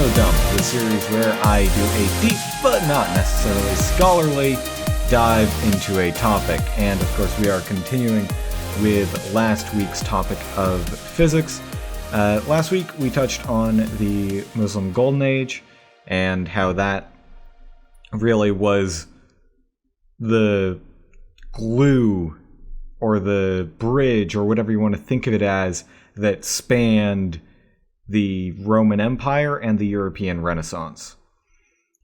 Infodump, the series where I do a deep, but not necessarily scholarly, dive into a topic. And of course we are continuing with last week's topic of physics. Last week we touched on the Muslim Golden Age and how that really was the glue or the bridge or whatever you want to think of it as that spanned the Roman Empire and the European Renaissance.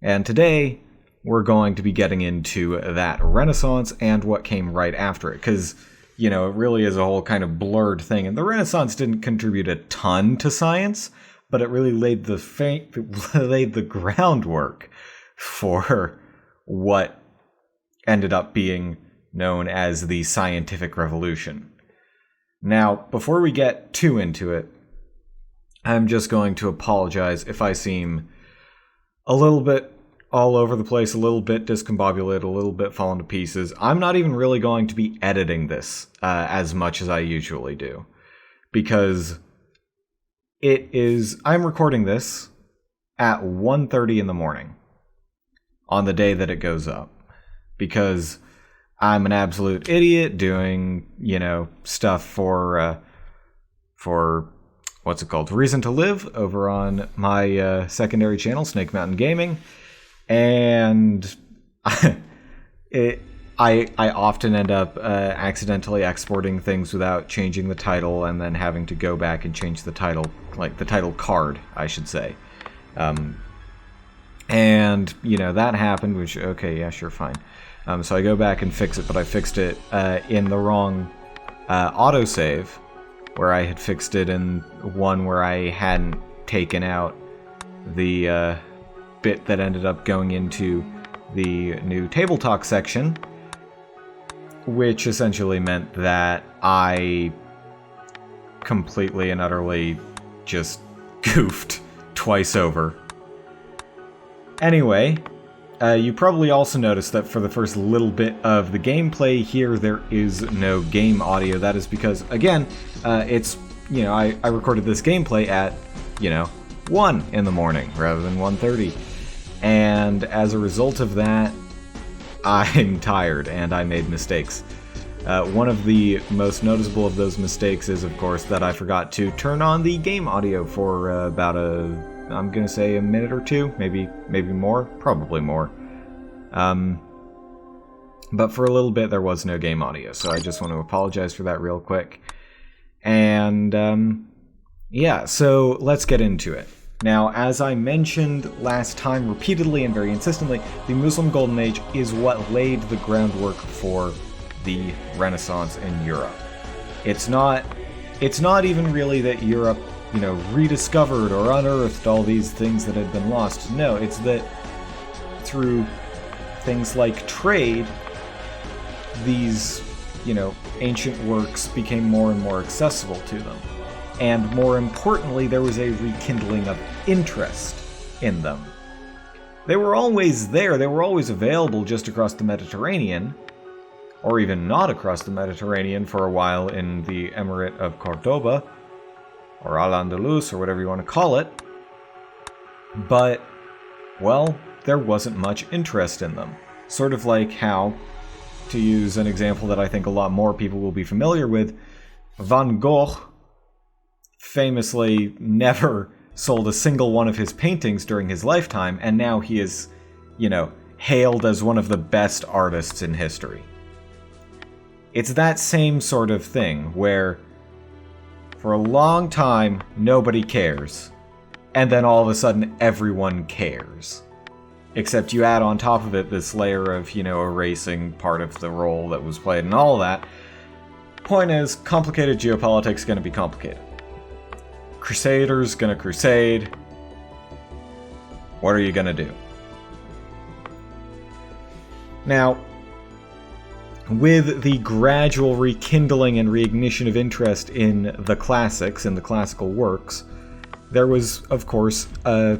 And today we're going to be getting into that Renaissance and what came right after it, because it really is a whole kind of blurred thing. And the Renaissance didn't contribute a ton to science, but it really laid the groundwork for what ended up being known as the scientific revolution. Now, before we get too into it, I'm just going to apologize if I seem a little bit all over the place, a little bit discombobulated, a little bit fallen to pieces. I'm not even really going to be editing this as much as I usually do, because I'm recording this at 1:30 in the morning on the day that it goes up, because I'm an absolute idiot doing, stuff for what's it called? Reason to Live over on my secondary channel, Snake Mountain Gaming. And I often end up accidentally exporting things without changing the title and then having to go back and change the title, like the title card, I should say. And, that happened, which, okay, yeah, sure, fine. So I go back and fix it, but I fixed it in the wrong autosave, where I had fixed it in one where I hadn't taken out the bit that ended up going into the new Table Talk section, which essentially meant that I completely and utterly just goofed twice over. Anyway, you probably also noticed that for the first little bit of the gameplay here, there is no game audio. That is because, again, it's, I recorded this gameplay at, 1 in the morning rather than 1:30. And as a result of that, I'm tired and I made mistakes. One of the most noticeable of those mistakes is, of course, that I forgot to turn on the game audio for about I'm gonna say a minute or two, maybe more, probably more. But for a little bit there was no game audio, so I just want to apologize for that real quick. And yeah, so let's get into it. Now, as I mentioned last time repeatedly and very insistently, the Muslim Golden Age is what laid the groundwork for the Renaissance in Europe. It's not even really that Europe rediscovered or unearthed all these things that had been lost. No, it's that through things like trade, these, ancient works became more and more accessible to them. And more importantly, there was a rekindling of interest in them. They were always there, they were always available just across the Mediterranean, or even not across the Mediterranean for a while in the Emirate of Cordoba, or Al-Andalus, or whatever you want to call it. But, well, there wasn't much interest in them. Sort of like how, to use an example that I think a lot more people will be familiar with, Van Gogh famously never sold a single one of his paintings during his lifetime, and now he is, hailed as one of the best artists in history. It's that same sort of thing, where for a long time, nobody cares. And then all of a sudden, everyone cares. Except you add on top of it this layer of, erasing part of the role that was played and all that. Point is, complicated geopolitics gonna be complicated. Crusaders gonna crusade. What are you gonna do? Now, with the gradual rekindling and reignition of interest in the classics, in the classical works, there was, of course, a,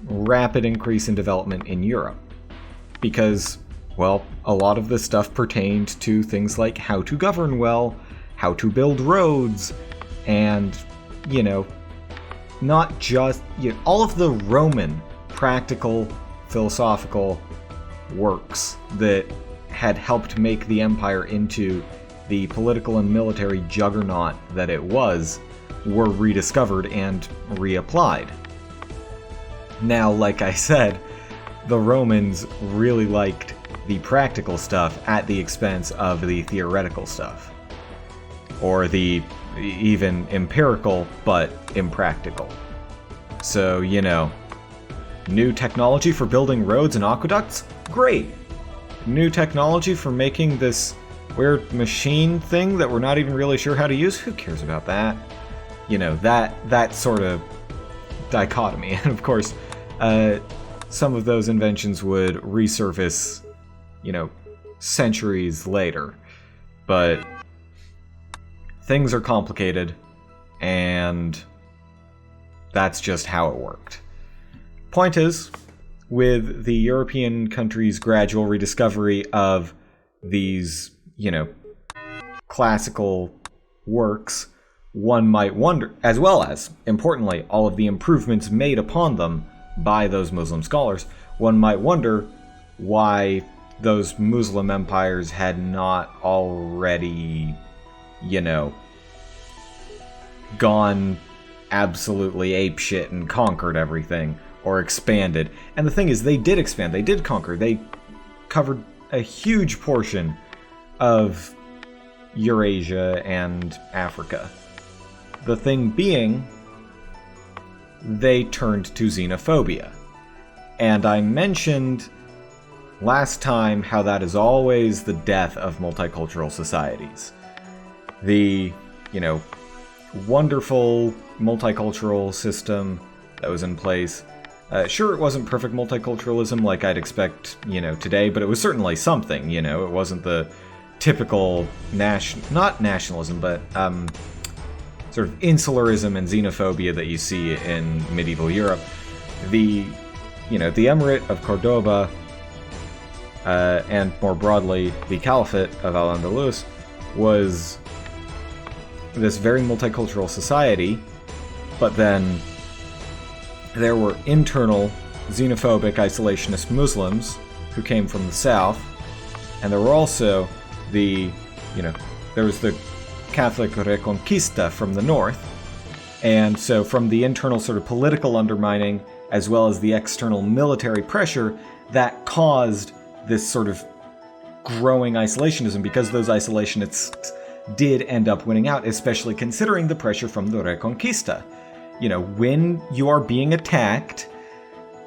rapid increase in development in Europe. Because, well, a lot of this stuff pertained to things like how to govern well, how to build roads, and, not just, all of the Roman practical philosophical works that had helped make the empire into the political and military juggernaut that it was were rediscovered and reapplied. Now, like I said, the Romans really liked the practical stuff at the expense of the theoretical stuff. Or the even empirical, but impractical. So, new technology for building roads and aqueducts? Great! New technology for making this weird machine thing that we're not even really sure how to use? Who cares about that? That sort of dichotomy. And of course, some of those inventions would resurface, centuries later. But things are complicated, and that's just how it worked. Point is, with the European countries' gradual rediscovery of these, classical works, one might wonder, as well as, importantly, all of the improvements made upon them by those Muslim scholars, one might wonder why those Muslim empires had not already, gone absolutely apeshit and conquered everything, or expanded. And the thing is, they did expand, they did conquer, they covered a huge portion of Eurasia and Africa. The thing being, they turned to xenophobia. And I mentioned last time how that is always the death of multicultural societies. The, wonderful multicultural system that was in place. Sure, it wasn't perfect multiculturalism like I'd expect, today, but it was certainly something, It wasn't the typical not nationalism, but sort of insularism and xenophobia that you see in medieval Europe. The Emirate of Cordoba, and more broadly, the Caliphate of Al-Andalus, was this very multicultural society, but then there were internal xenophobic isolationist Muslims who came from the south, and there were also there was the Catholic Reconquista from the north, and so from the internal sort of political undermining as well as the external military pressure that caused this sort of growing isolationism, because those isolationists did end up winning out, especially considering the pressure from the Reconquista. When you are being attacked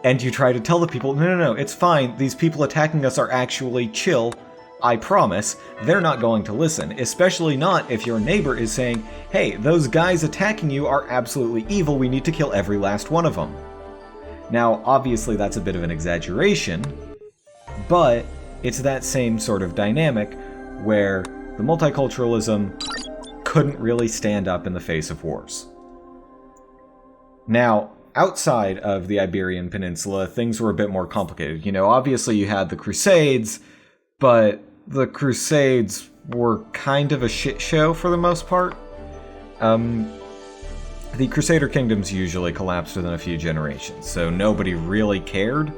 and you try to tell the people, no, it's fine, these people attacking us are actually chill, I promise, they're not going to listen, especially not if your neighbor is saying, hey, those guys attacking you are absolutely evil, we need to kill every last one of them. Now, obviously that's a bit of an exaggeration, but it's that same sort of dynamic where the multiculturalism couldn't really stand up in the face of wars. Now, outside of the Iberian Peninsula, things were a bit more complicated. Obviously you had the Crusades, but the Crusades were kind of a shit show for the most part. The Crusader kingdoms usually collapsed within a few generations, so nobody really cared.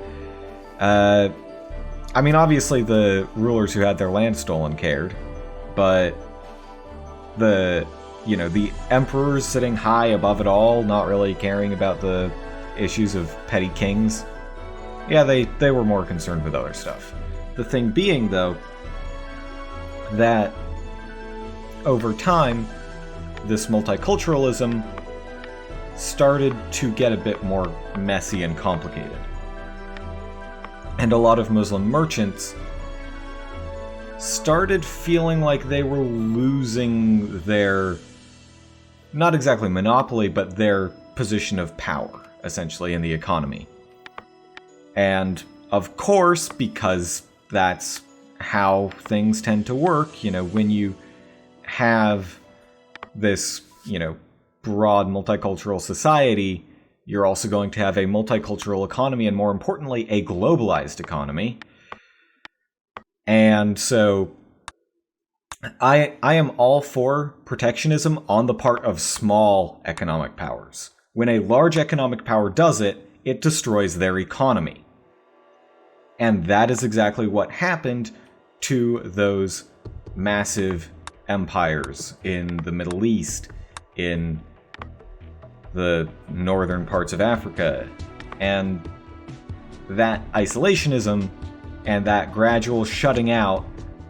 Obviously the rulers who had their land stolen cared, but the emperors sitting high above it all, not really caring about the issues of petty kings, yeah, they were more concerned with other stuff. The thing being, though, that over time, this multiculturalism started to get a bit more messy and complicated. And a lot of Muslim merchants started feeling like they were losing their, not exactly monopoly, but their position of power, essentially, in the economy. And, of course, because that's how things tend to work, when you have this, broad multicultural society, you're also going to have a multicultural economy, and more importantly, a globalized economy. And so I am all for protectionism on the part of small economic powers. When a large economic power does it, it destroys their economy. And that is exactly what happened to those massive empires in the Middle East, in the northern parts of Africa. And that isolationism and that gradual shutting out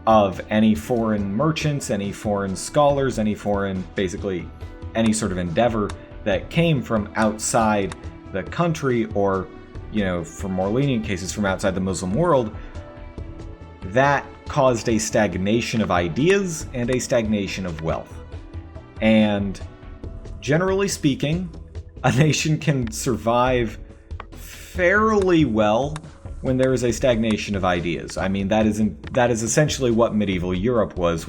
of any foreign merchants, any foreign scholars, basically any sort of endeavor that came from outside the country, or, for more lenient cases, from outside the Muslim world, that caused a stagnation of ideas and a stagnation of wealth. And generally speaking, a nation can survive fairly well when there is a stagnation of ideas. I mean, that is essentially what medieval Europe was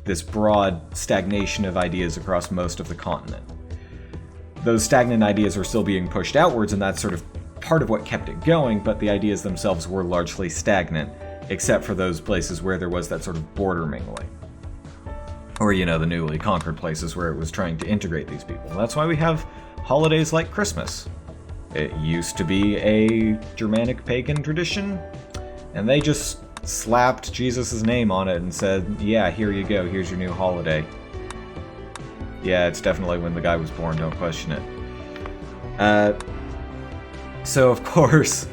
this broad stagnation of ideas across most of the continent. Those stagnant ideas were still being pushed outwards, and that's sort of part of what kept it going, but the ideas themselves were largely stagnant, except for those places where there was that sort of border mingling. Or, the newly conquered places where it was trying to integrate these people. That's why we have holidays like Christmas. It used to be a Germanic pagan tradition, and they just slapped Jesus' name on it and said, yeah, here you go, here's your new holiday. Yeah, it's definitely when the guy was born, don't question it. So, of course,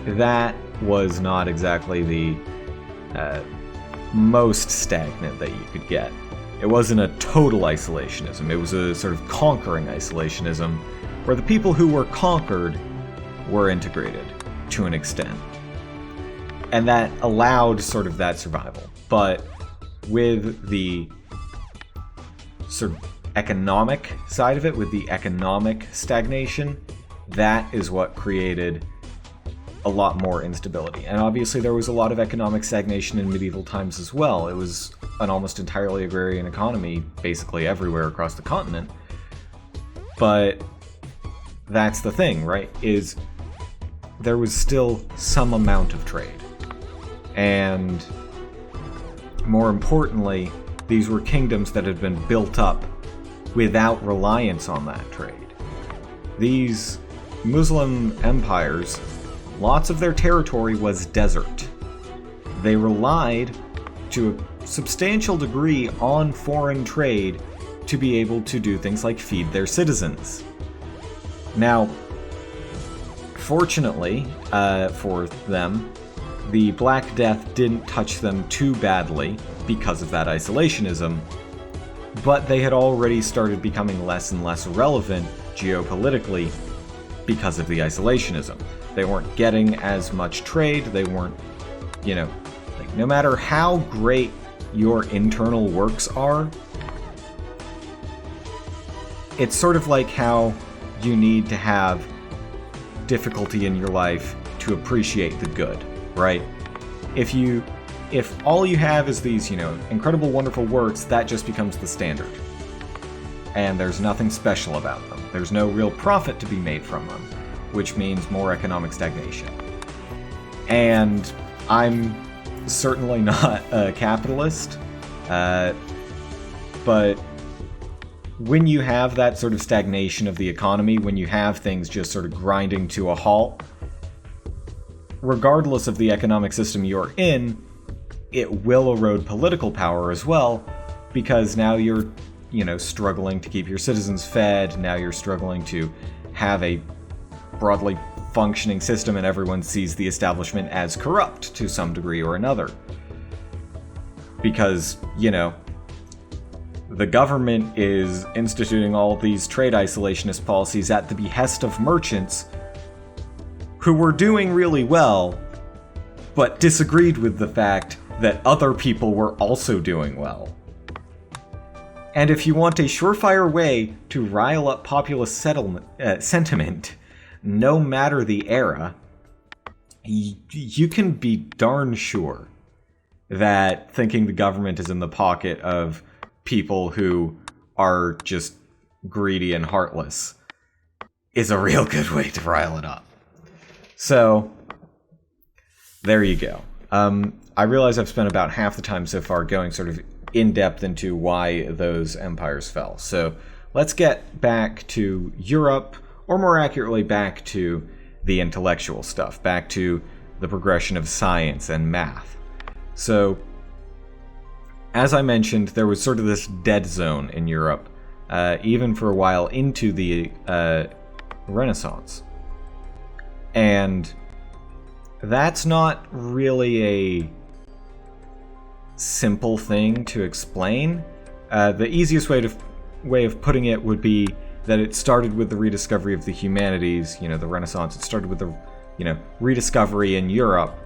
that was not exactly the most stagnant that you could get. It wasn't a total isolationism, it was a sort of conquering isolationism, where the people who were conquered were integrated to an extent. And that allowed sort of that survival. But with the sort of economic side of it, with the economic stagnation, that is what created a lot more instability. And obviously there was a lot of economic stagnation in medieval times as well. It was an almost entirely agrarian economy basically everywhere across the continent. But that's the thing, right? Is there was still some amount of trade. And more importantly, these were kingdoms that had been built up without reliance on that trade. These Muslim empires, lots of their territory was desert. They relied to a substantial degree on foreign trade to be able to do things like feed their citizens. Now, fortunately for them, the Black Death didn't touch them too badly because of that isolationism, but they had already started becoming less and less relevant geopolitically because of the isolationism. They weren't getting as much trade, they weren't, no matter how great your internal works are, it's sort of like how you need to have difficulty in your life to appreciate the good, right? If all you have is these, incredible, wonderful works, that just becomes the standard. And there's nothing special about them. There's no real profit to be made from them, which means more economic stagnation. And I'm certainly not a capitalist, but when you have that sort of stagnation of the economy, when you have things just sort of grinding to a halt, regardless of the economic system you're in, it will erode political power as well, because now you're, struggling to keep your citizens fed, now you're struggling to have a broadly functioning system, and everyone sees the establishment as corrupt to some degree or another. Because, the government is instituting all these trade isolationist policies at the behest of merchants who were doing really well, but disagreed with the fact that other people were also doing well. And if you want a surefire way to rile up populist sentiment, no matter the era, you can be darn sure that thinking the government is in the pocket of people who are just greedy and heartless is a real good way to rile it up. So, there you go. I realize I've spent about half the time so far going sort of in-depth into why those empires fell. So, let's get back to Europe, or more accurately, back to the intellectual stuff, back to the progression of science and math. So, as I mentioned, there was sort of this dead zone in Europe, even for a while into the Renaissance. And that's not really a simple thing to explain. The easiest way of putting it would be that it started with the rediscovery of the humanities, the Renaissance. It started with the, rediscovery in Europe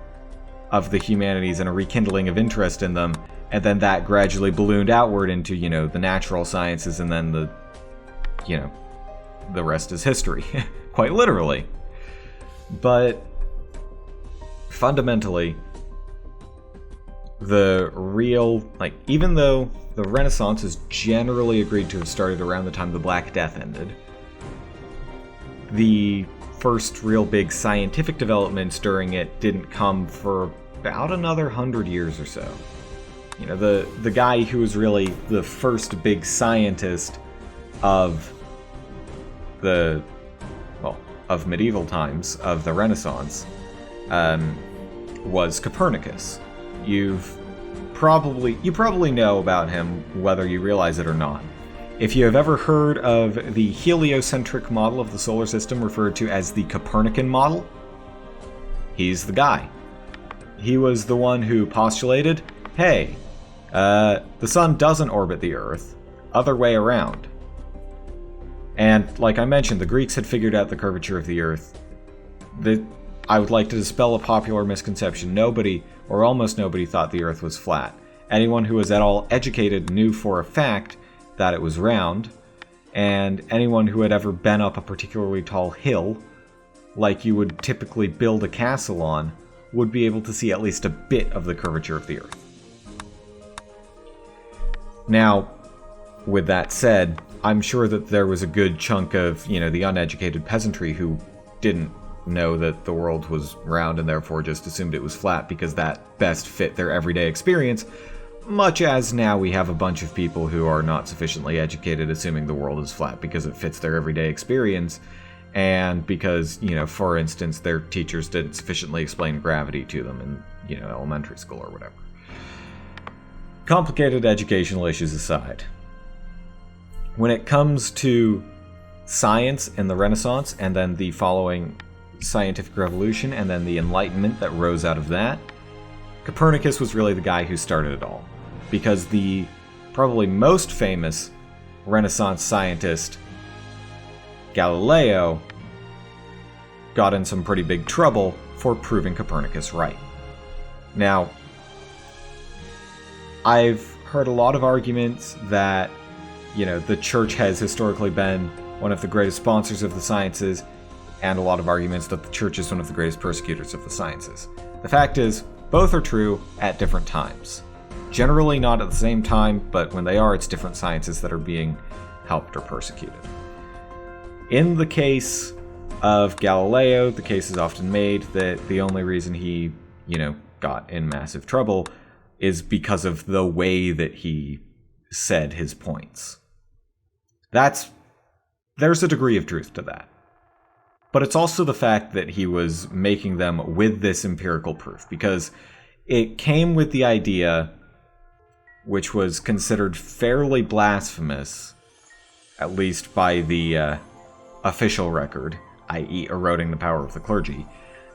of the humanities and a rekindling of interest in them, and then that gradually ballooned outward into, the natural sciences, and then the rest is history, quite literally. But fundamentally, even though the Renaissance is generally agreed to have started around the time the Black Death ended, the first real big scientific developments during it didn't come for about another 100 years or so. The guy who was really the first big scientist of medieval times, of the Renaissance, was Copernicus. You probably know about him, whether you realize it or not. If you have ever heard of the heliocentric model of the solar system, referred to as the Copernican model, he's the guy. He was the one who postulated, hey, the sun doesn't orbit the Earth, other way around. And like I mentioned, the Greeks had figured out the curvature of the Earth. I would like to dispel a popular misconception. Nobody, or almost nobody, thought the Earth was flat. Anyone who was at all educated knew for a fact that it was round, and anyone who had ever been up a particularly tall hill, like you would typically build a castle on, would be able to see at least a bit of the curvature of the Earth. Now, with that said, I'm sure that there was a good chunk of, the uneducated peasantry who didn't know that the world was round and therefore just assumed it was flat because that best fit their everyday experience, much as now we have a bunch of people who are not sufficiently educated assuming the world is flat because it fits their everyday experience, and because, for instance, their teachers didn't sufficiently explain gravity to them in, elementary school or whatever. Complicated educational issues aside, when it comes to science and the Renaissance, and then the following scientific revolution, and then the Enlightenment that rose out of that, Copernicus was really the guy who started it all. Because the probably most famous Renaissance scientist, Galileo, got in some pretty big trouble for proving Copernicus right. Now, I've heard a lot of arguments that, the church has historically been one of the greatest sponsors of the sciences, and a lot of arguments that the church is one of the greatest persecutors of the sciences. The fact is, both are true at different times. Generally not at the same time, but when they are, it's different sciences that are being helped or persecuted. In the case of Galileo, the case is often made that the only reason he, got in massive trouble is because of the way that he said his points. There's a degree of truth to that. But it's also the fact that he was making them with this empirical proof, because it came with the idea, which was considered fairly blasphemous, at least by the official record, i.e. eroding the power of the clergy.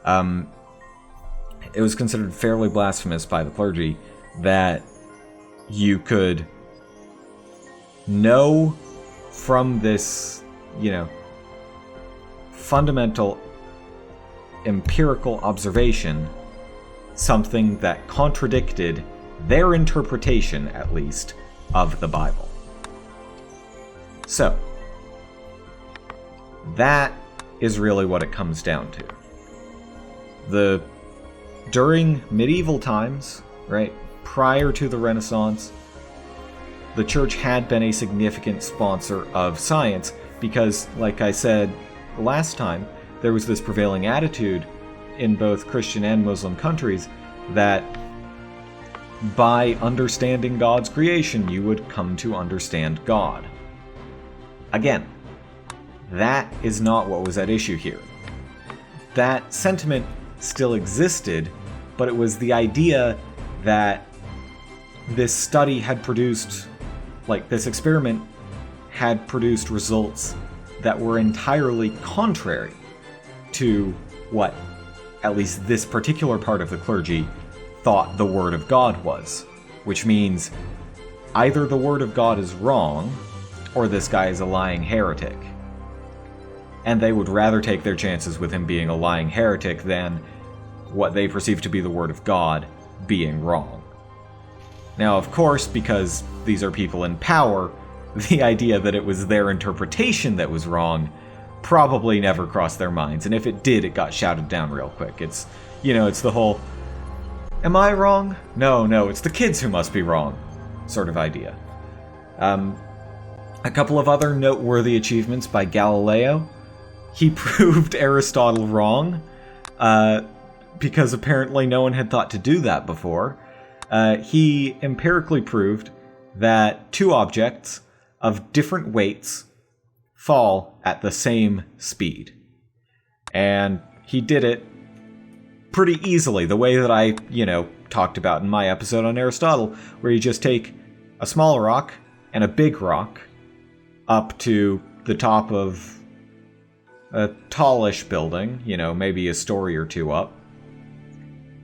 It was considered fairly blasphemous by the clergy that you could know from this, fundamental empirical observation something that contradicted their interpretation, at least, of the Bible. So, that is really what it comes down to. During medieval times, right, prior to the Renaissance, the church had been a significant sponsor of science because, like I said last time, there was this prevailing attitude in both Christian and Muslim countries that by understanding God's creation, you would come to understand God. Again, That is not what was at issue here. That sentiment still existed, but it was the idea that this study had produced, like this experiment had produced results that were entirely contrary to what at least this particular part of the clergy thought the Word of God was. Which means either the Word of God is wrong, or this guy is a lying heretic. And they would rather take their chances with him being a lying heretic than what they perceive to be the Word of God being wrong. Now, of course, because these are people in power, the idea that it was their interpretation that was wrong probably never crossed their minds, and if it did, it got shouted down real quick. It's the whole, am I wrong? No, it's the kids who must be wrong sort of idea. A couple of other noteworthy achievements by Galileo. He proved Aristotle wrong, because apparently no one had thought to do that before. He empirically proved that two objects of different weights fall at the same speed. And he did it pretty easily, the way that I, talked about in my episode on Aristotle, where you just take a small rock and a big rock up to the top of a tallish building, maybe a story or two up,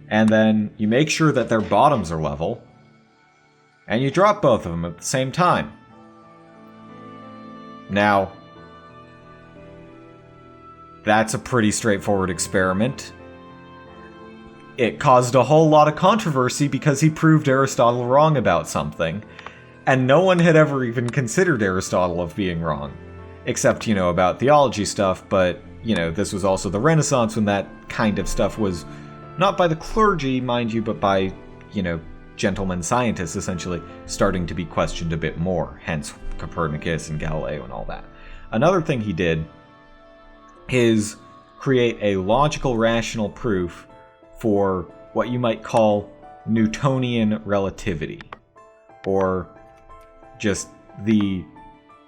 and then you make sure that their bottoms are level, and you drop both of them at the same time. Now, that's a pretty straightforward experiment. It caused a whole lot of controversy because he proved Aristotle wrong about something, and no one had ever even considered Aristotle of being wrong. Except, about theology stuff, but, this was also the Renaissance when that kind of stuff was not by the clergy, mind you, but by, gentlemen scientists essentially starting to be questioned a bit more, hence Copernicus and Galileo and all that. Another thing he did is create a logical, rational proof for what you might call Newtonian relativity, or just the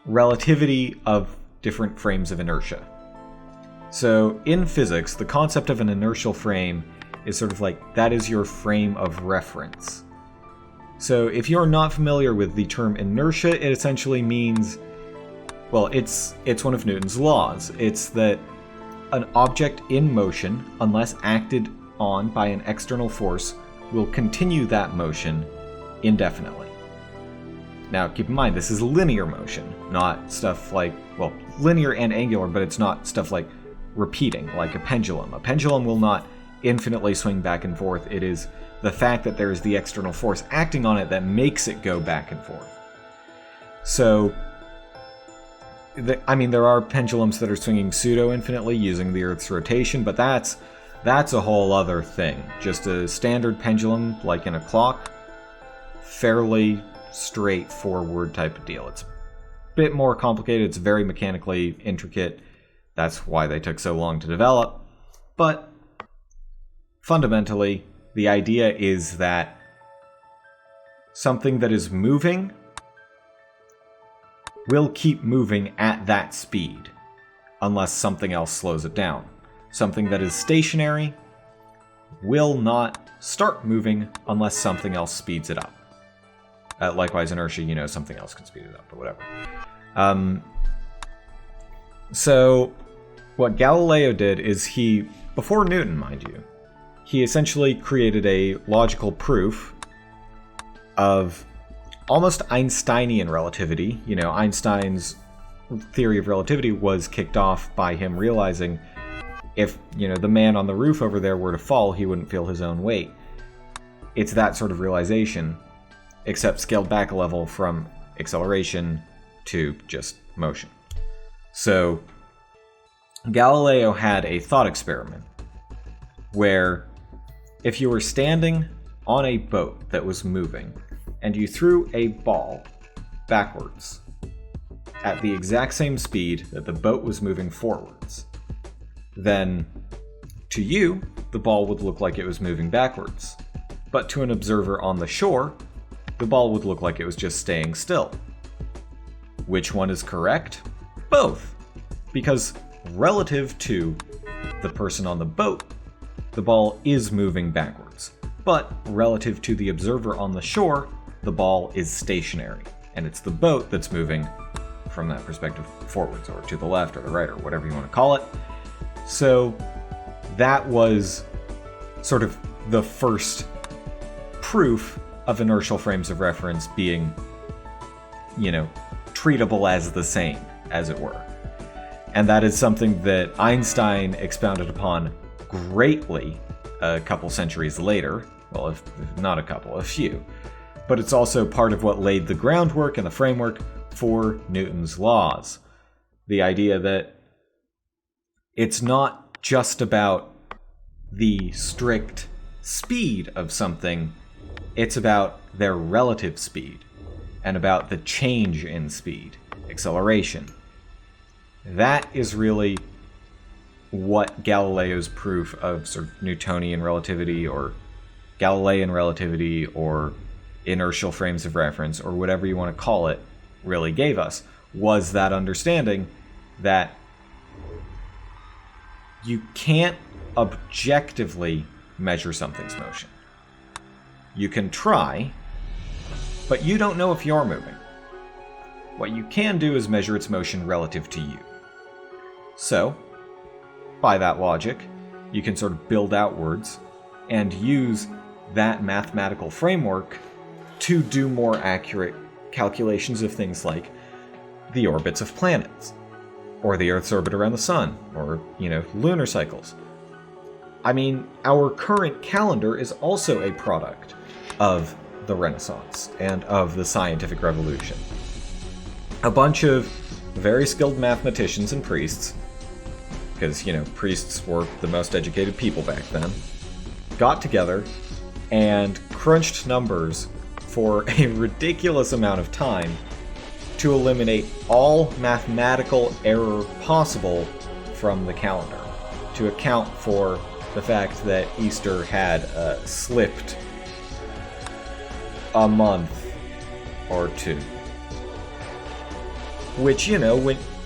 relativity of different frames of inertia. So in physics, the concept of an inertial frame is sort of like, that is your frame of reference. So if you're not familiar with the term inertia, it essentially means, well, it's one of Newton's laws. It's that an object in motion, unless acted on by an external force, will continue that motion indefinitely. Now, keep in mind, this is linear motion, not stuff like, well, linear and angular, but it's not stuff like repeating, like a pendulum. A pendulum will not infinitely swing back and forth. It is the fact that there is the external force acting on it that makes it go back and forth. So, there are pendulums that are swinging pseudo-infinitely using the Earth's rotation, but that's a whole other thing. Just a standard pendulum, like in a clock, fairly straightforward type of deal. It's a bit more complicated. It's very mechanically intricate. That's why they took so long to develop. But fundamentally, the idea is that something that is moving will keep moving at that speed unless something else slows it down. Something that is stationary will not start moving unless something else speeds it up. Likewise, inertia, something else can speed it up or whatever. So what Galileo did is before Newton, mind you, he essentially created a logical proof of almost Einsteinian relativity. Einstein's theory of relativity was kicked off by him realizing if, the man on the roof over there were to fall, he wouldn't feel his own weight. It's that sort of realization, except scaled back a level from acceleration to just motion. So Galileo had a thought experiment where if you were standing on a boat that was moving and you threw a ball backwards at the exact same speed that the boat was moving forwards, then to you, the ball would look like it was moving backwards. But to an observer on the shore, the ball would look like it was just staying still. Which one is correct? Both. because relative to the person on the boat, the ball is moving backwards. But relative to the observer on the shore, the ball is stationary. And it's the boat that's moving from that perspective forwards, or to the left or the right, or whatever you want to call it. So that was sort of the first proof of inertial frames of reference being, treatable as the same, as it were. And that is something that Einstein expounded upon greatly a couple centuries later. Well, if not a couple, a few. But it's also part of what laid the groundwork and the framework for Newton's laws. The idea that it's not just about the strict speed of something, it's about their relative speed, and about the change in speed, acceleration. That is really what Galileo's proof of sort of Newtonian relativity, or Galilean relativity, or inertial frames of reference, or whatever you want to call it, really gave us, was that understanding that you can't objectively measure something's motion. You can try, but you don't know if you're moving. What you can do is measure its motion relative to you. So, by that logic, you can sort of build outwards and use that mathematical framework to do more accurate calculations of things like the orbits of planets, or the Earth's orbit around the sun, or, lunar cycles. I mean, our current calendar is also a product of the Renaissance and of the scientific revolution. A bunch of very skilled mathematicians and priests, because, priests were the most educated people back then, got together and crunched numbers for a ridiculous amount of time to eliminate all mathematical error possible from the calendar, to account for the fact that Easter had slipped a month or two. Which,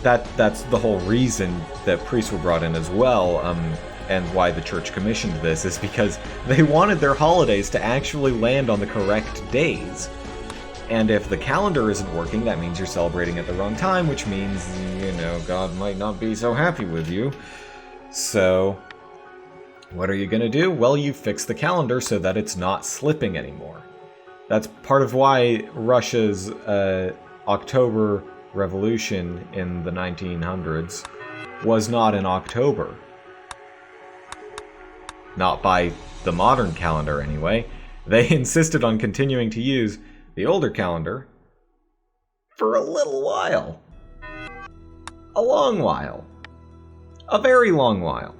that's the whole reason that priests were brought in as well, and why the church commissioned this, is because they wanted their holidays to actually land on the correct days. And if the calendar isn't working, that means you're celebrating at the wrong time, which means, God might not be so happy with you. So, what are you going to do? Well, you fix the calendar so that it's not slipping anymore. That's part of why Russia's October Revolution in the 1900s was not in October. Not by the modern calendar, anyway. They insisted on continuing to use the older calendar for a little while. A long while. A very long while.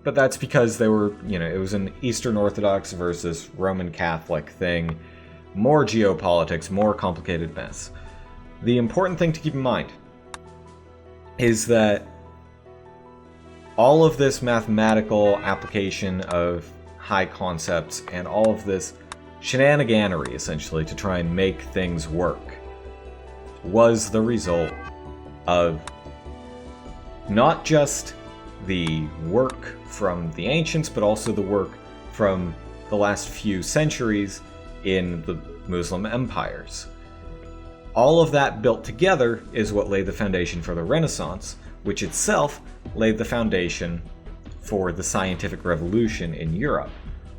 But that's because they were, it was an Eastern Orthodox versus Roman Catholic thing. More geopolitics, more complicated mess. The important thing to keep in mind is that all of this mathematical application of high concepts and all of this shenaniganery, essentially, to try and make things work, was the result of not just the work from the ancients, but also the work from the last few centuries in the Muslim empires. All of that built together is what laid the foundation for the Renaissance, which itself laid the foundation for the scientific revolution in Europe,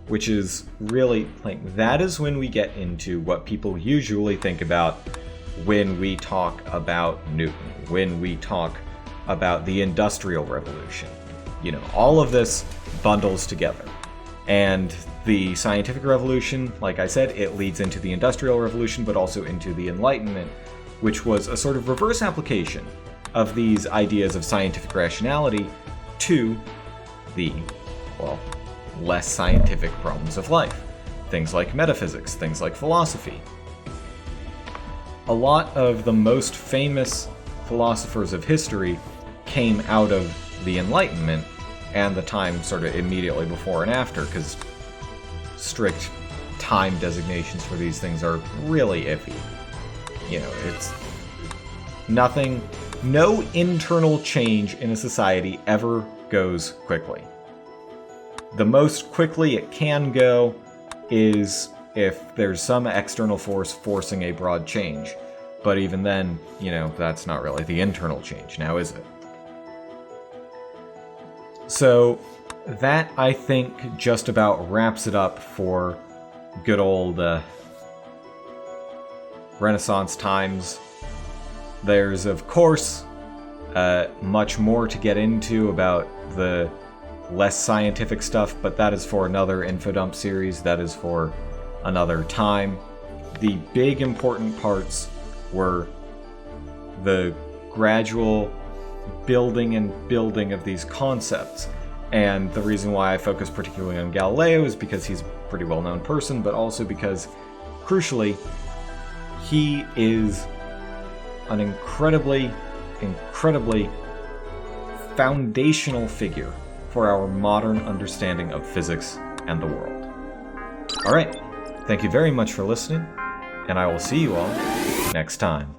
which is really, that is when we get into what people usually think about when we talk about Newton, when we talk about the Industrial Revolution. All of this bundles together. And the scientific revolution, like I said, it leads into the Industrial Revolution, but also into the Enlightenment, which was a sort of reverse application of these ideas of scientific rationality to the, less scientific problems of life. Things like metaphysics, things like philosophy. A lot of the most famous philosophers of history came out of the Enlightenment and the time sort of immediately before and after, because strict time designations for these things are really iffy. It's nothing no internal change in a society ever goes quickly. The most quickly it can go is if there's some external force forcing a broad change. But even then, that's not really the internal change, now is it? So that, I think, just about wraps it up for good old Renaissance times. There's, of course, much more to get into about the less scientific stuff, but that is for another Infodump series. That is for another time. The big important parts were the gradual building of these concepts. And the reason why I focus particularly on Galileo is because he's a pretty well-known person, but also because, crucially, he is an incredibly foundational figure for our modern understanding of physics and the world. Alright, thank you very much for listening, and I will see you all next time.